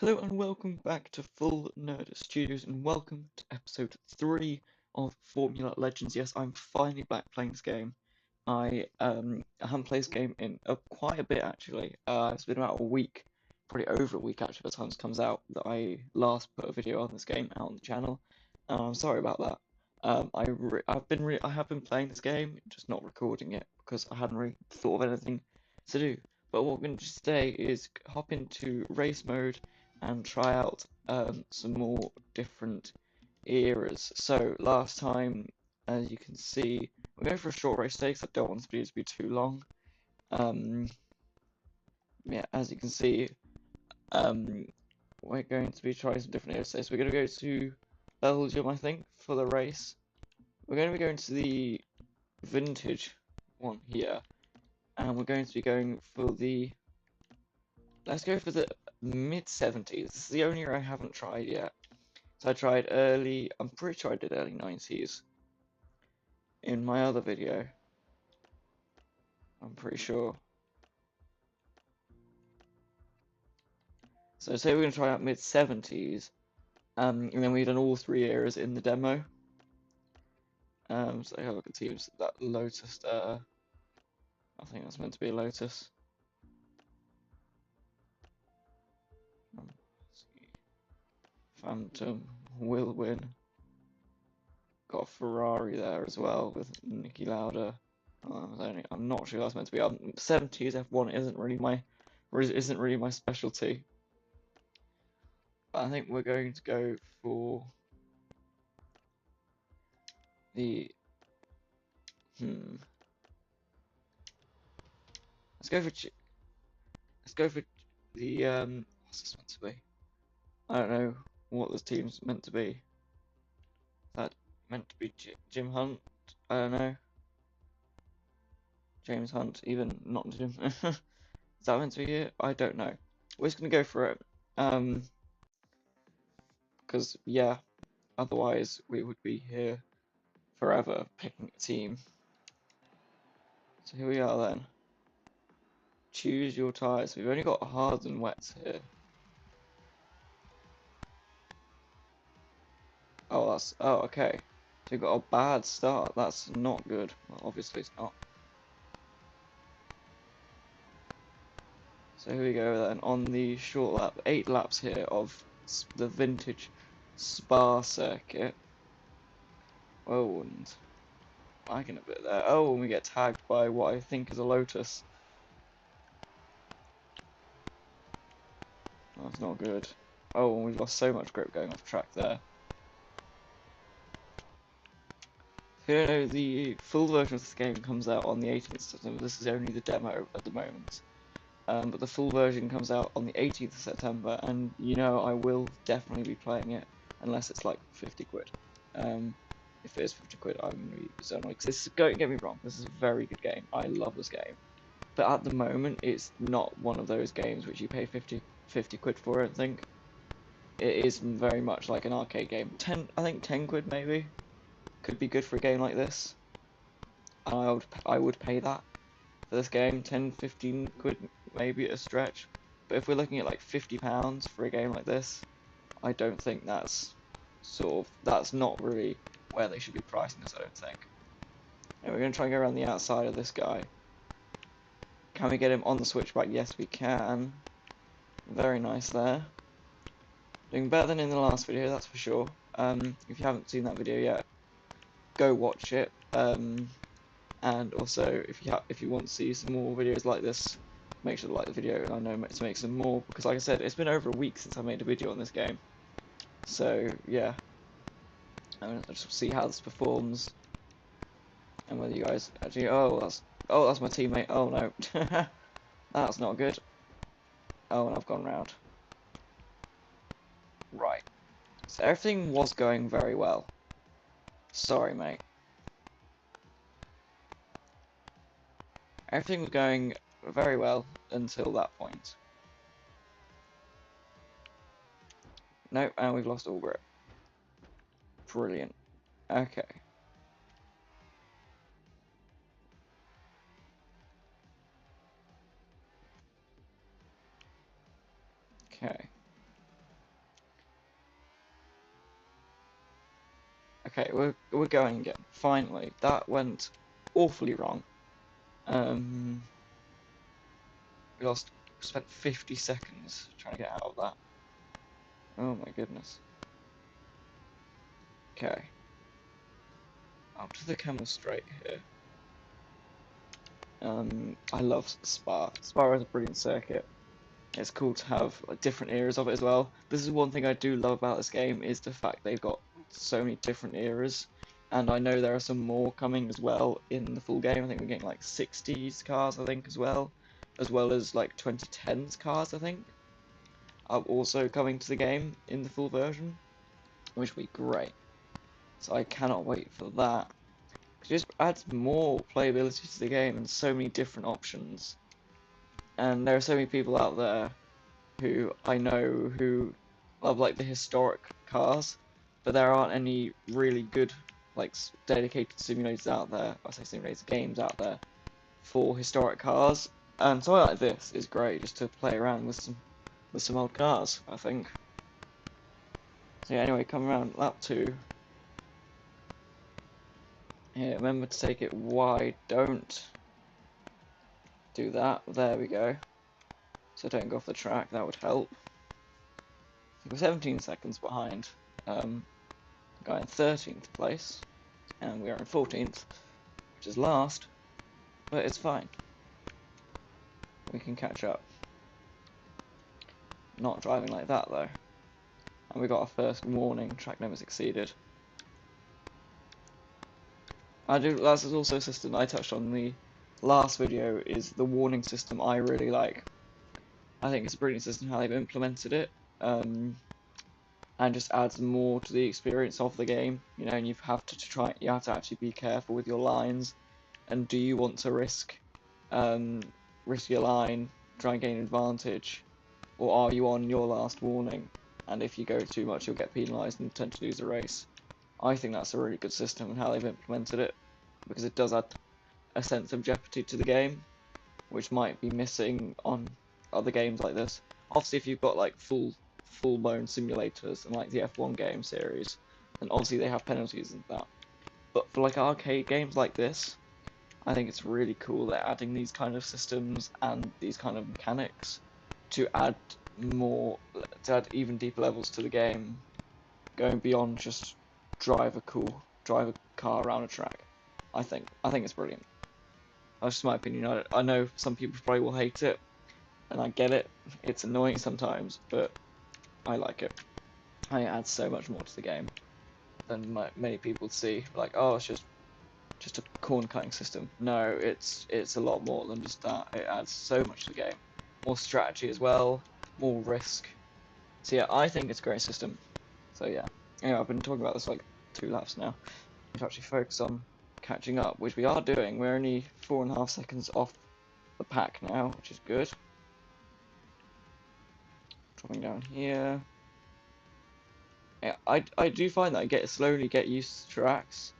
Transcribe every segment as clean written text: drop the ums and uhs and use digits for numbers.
Hello and welcome back to Full Nerd Studios and welcome to episode 3 of Formula Legends. Yes, I'm finally back playing this game. I haven't played this game in quite a bit actually. It's been about a week, probably over a week actually by the time this comes out, that I last put a video on this game out on the channel. I'm sorry about that. I have been playing this game, just not recording it because I hadn't really thought of anything to do. But what we're going to do today is hop into race mode and try out some more different eras. So last time, as you can see, we're going for a short race today because I don't want this video to be too long. Yeah, as you can see, we're going to be trying some different eras today. So we're going to go to Belgium, I think, for the race. We're going to be going to the vintage one here, and we're going to be going for the. Let's go for the mid 70s. This is the only year I haven't tried yet. So I tried early, I'm pretty sure I did early 90s in my other video. I'm pretty sure. So say we're going to try out mid 70s, and then we've done all 3 eras in the demo. So have a look at teams. That Lotus there, I think that's meant to be a Lotus. Phantom will win. Got a Ferrari there as well with Niki Lauda. I'm not sure that's meant to be. 70s F1 isn't really my specialty. But I think we're going to go for the let's go for the what's this meant to be? I don't know what this team's meant to be. Is that meant to be Jim Hunt? I don't know. James Hunt, even not Jim. Is that meant to be it? I don't know. We're just gonna go for it. Because yeah, otherwise we would be here forever picking a team. So here we are then. Choose your tyres. We've only got hards and wets here. Oh, okay. So we've got a bad start. That's not good. Well, obviously it's not. So here we go then on the short lap, 8 laps here of the vintage Spa circuit. Oh, and lagging a bit there. Oh, and we get tagged by what I think is a Lotus. That's not good. Oh, and we've lost so much grip going off track there. If you don't know, the full version of this game comes out on the 18th of September. This is only the demo at the moment. But the full version comes out on the 18th of September, and you know I will definitely be playing it, unless it's like 50 quid. If it is 50 quid, I'm going to be so annoyed. Don't get me wrong, this is a very good game. I love this game. But at the moment, it's not one of those games which you pay 50 quid for, I don't think. It is very much like an arcade game. I think 10 quid maybe could be good for a game like this. And I would pay that for this game. 10, 15 quid maybe at a stretch. But if we're looking at like £50 for a game like this, I don't think that's not really where they should be pricing this, I don't think. And we're going to try and go around the outside of this guy. Can we get him on the switchback? Yes, we can. Very nice there. Doing better than in the last video, that's for sure. If you haven't seen that video yet, go watch it. And also, if you want to see some more videos like this, make sure to like the video, and I know to make some more, because like I said, it's been over a week since I made a video on this game. So yeah, I'm gonna just see how this performs, and whether you guys actually. Oh, that's my teammate. Oh no, that's not good. Oh, and I've gone round. Right. So everything was going very well. Sorry, mate. Everything was going very well until that point. Nope, and we've lost all grip. Brilliant. Okay. Okay. Okay, we're going again. Finally, that went awfully wrong. Um, we spent 50 seconds trying to get out of that. Oh my goodness. Okay, up to the camel straight here. I love Spa. Spa is a brilliant circuit. It's cool to have like, different eras of it as well. This is one thing I do love about this game is the fact they've got so many different eras. And I know there are some more coming as well in the full game. I think we're getting like 60s cars, I think, as well as like 2010s cars, I think, are also coming to the game in the full version, which will be great. So I cannot wait for that. It just adds more playability to the game and so many different options. And there are so many people out there who I know who love like the historic cars, but there aren't any really good like dedicated simulators out there. I say simulators games out there for historic cars, and something like this is great just to play around with some old cars, I think. So yeah, anyway, come around lap 2. Here, remember to take it wide. Don't do that. There we go. So don't go off the track. That would help. We're 17 seconds behind. Guy in 13th place, and we are in 14th, which is last, but it's fine. We can catch up. Not driving like that though. And we got our first warning, track limits exceeded. That's also a system I touched on in the last video, is the warning system I really like. I think it's a brilliant system how they've implemented it, and just adds more to the experience of the game, you know, and you have to actually be careful with your lines, and do you want to risk your line, try and gain an advantage, or are you on your last warning, and if you go too much you'll get penalised and tend to lose the race. I think that's a really good system and how they've implemented it, because it does add a sense of jeopardy to the game, which might be missing on other games like this. Obviously if you've got like full-blown simulators and like the F1 game series, then obviously they have penalties and that. But for like arcade games like this, I think it's really cool they're adding these kind of systems and these kind of mechanics to add even deeper levels to the game, going beyond just drive a car around a track. I think it's brilliant. That's just my opinion. I know some people probably will hate it, and I get it. It's annoying sometimes, but I like it. I think it adds so much more to the game than many people see. Like, oh, it's just a corn cutting system. No, it's a lot more than just that. It adds so much to the game. More strategy as well, more risk. So yeah, I think it's a great system. So yeah. Anyway, I've been talking about this like 2 laps now. We need to actually focus on catching up, which we are doing. We're only 4.5 seconds off the pack now, which is good. Dropping down here. Yeah, I do find that I slowly get used to tracks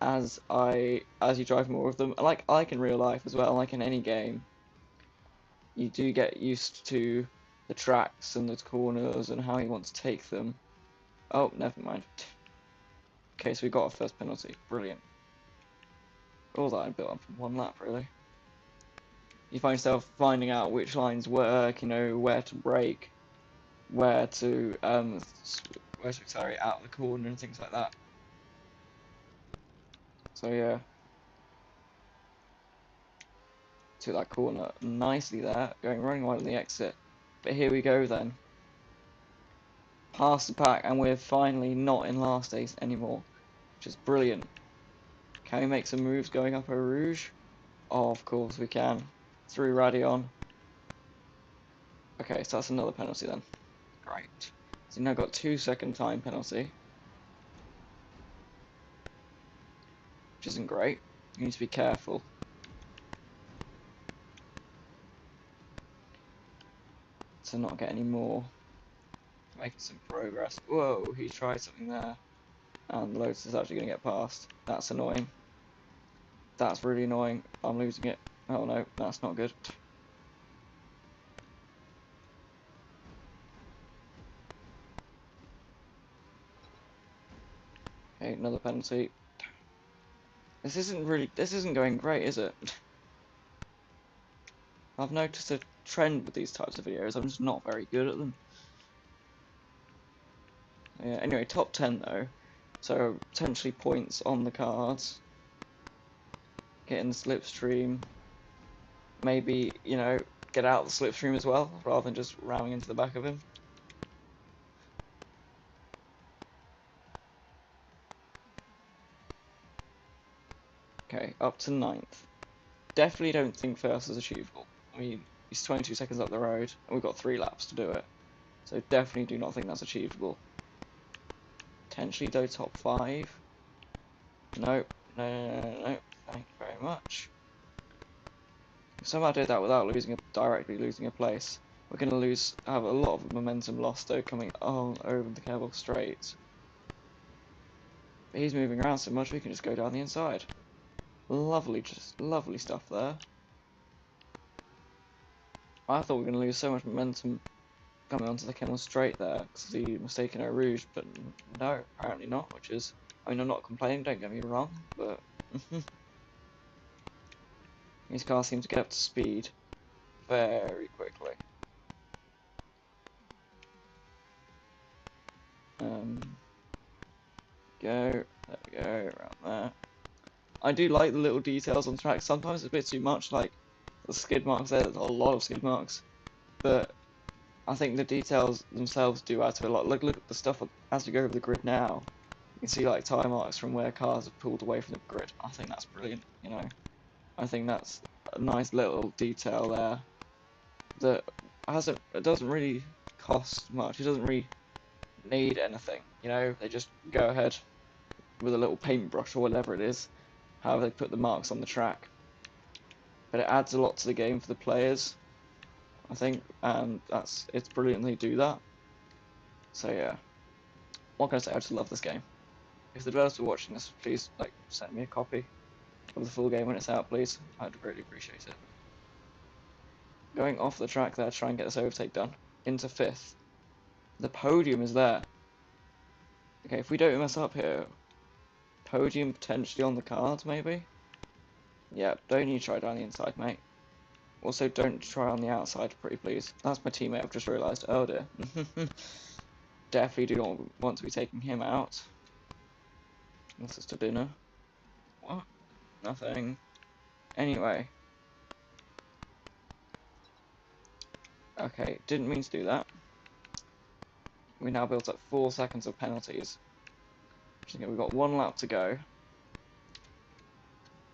as you drive more of them. Like in real life as well, like in any game, you do get used to the tracks and the corners and how you want to take them. Oh, never mind. Okay, so we got our first penalty. Brilliant. All that I built up in 1 lap, really. You find yourself finding out which lines work, you know, where to brake, where to accelerate out of the corner and things like that. So yeah. Took that corner nicely there, running wide on the exit. But here we go then. Past the pack, and we're finally not in last place anymore, which is brilliant. Can we make some moves going up Eau Rouge? Oh, of course we can. Through Radion. Okay, so that's another penalty then. Great. So now got 2-second time penalty, which isn't great. You need to be careful. To not get any more. Making some progress. Whoa, he tried something there. And Lotus is actually going to get past. That's annoying. That's really annoying. I'm losing it. Oh no, that's not good. Okay, another penalty. This isn't going great, is it? I've noticed a trend with these types of videos. I'm just not very good at them. Yeah, anyway, top 10 though. So potentially points on the cards. Getting the slipstream. Maybe, you know, get out of the slipstream as well, rather than just ramming into the back of him. Okay, up to 9th. Definitely don't think first is achievable. I mean, he's 22 seconds up the road, and we've got 3 laps to do it. So definitely do not think that's achievable. Potentially though, top 5. No, no. Thank you very much. If somehow did that without directly losing a place, we're going to have a lot of momentum lost though coming on over the Kerbal Straight. But he's moving around so much we can just go down the inside. Lovely, just lovely stuff there. I thought we were going to lose so much momentum coming onto the Kerbal Straight there because of the mistake in Eau Rouge, but no, apparently not, which is, I mean, I'm not complaining, don't get me wrong, but these cars seem to get up to speed very quickly. There we go, around there. I do like the little details on track. Sometimes it's a bit too much, like the skid marks there's a lot of skid marks, but I think the details themselves do add to a lot. Look at the stuff as we go over the grid now. You can see like tire marks from where cars have pulled away from the grid. I think that's brilliant, you know. I think that's a nice little detail there that it doesn't really cost much. It doesn't really need anything, you know. They just go ahead with a little paintbrush or whatever it is, however they put the marks on the track. But it adds a lot to the game for the players, I think, and it's brilliant they do that. So yeah, what can I say? I just love this game. If the developers are watching this, please send me a copy of the full game when it's out, please. I'd really appreciate it. Going off the track there, try and get this overtake done. Into 5th. The podium is there. Okay, if we don't mess up here, podium potentially on the cards, maybe? Yeah, don't you try down the inside, mate. Also, don't try on the outside, pretty please. That's my teammate, I've just realised. Oh dear. Definitely do not want to be taking him out. This is to dinner. What? Nothing. Anyway. Okay, didn't mean to do that. We now built up 4 seconds of penalties. We've got 1 lap to go.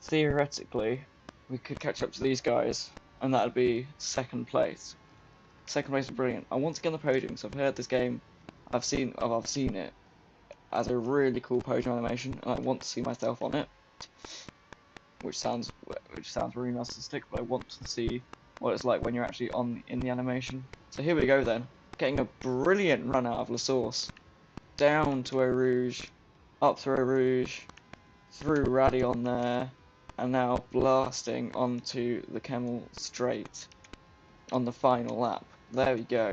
Theoretically, we could catch up to these guys, and that'd be 2nd place. 2nd place is brilliant. I want to get on the podium, so I've heard this game. I've seen it as a really cool podium animation, and I want to see myself on it. Which sounds really narcissistic, but I want to see what it's like when you're actually in the animation. So here we go then. Getting a brilliant run out of La Source. Down to Eau Rouge, up to Eau Rouge, through Radion there, and now blasting onto the Kemmel Straight on the final lap. There we go.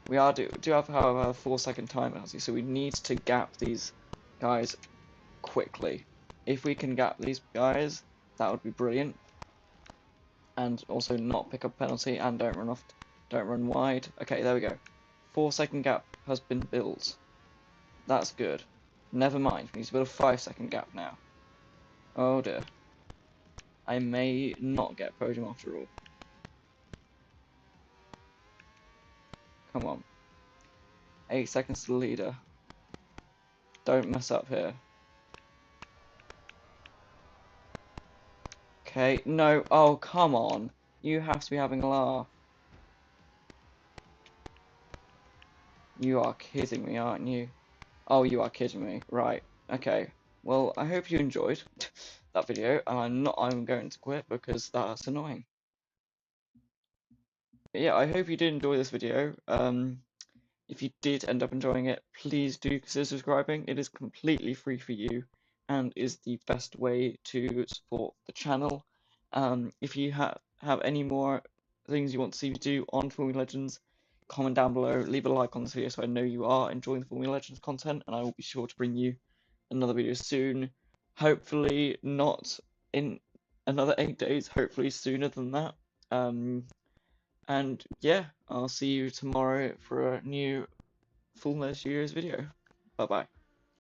We do have, however, a 4-second time penalty, so we need to gap these guys quickly. If we can gap these guys, that would be brilliant. And also not pick up a penalty and don't run wide. Okay, there we go. 4-second gap has been built. That's good. Never mind, we need to build a 5-second gap now. Oh dear. I may not get podium after all. Come on. 8 seconds to the leader. Don't mess up here. Okay, no, oh come on. You have to be having a laugh. You are kidding me, aren't you? Oh, you are kidding me. Right, okay. Well, I hope you enjoyed that video, and I'm going to quit because that's annoying. But yeah, I hope you did enjoy this video. If you did end up enjoying it, please do consider subscribing. It is completely free for you and is the best way to support the channel. If you have any more things you want to see me do on Formula Legends, comment down below, leave a like on this video so I know you are enjoying the Formula Legends content, and I will be sure to bring you another video soon. Hopefully not in another 8 days, hopefully sooner than that. And yeah, I'll see you tomorrow for a new Full Measure Studios video. Bye bye.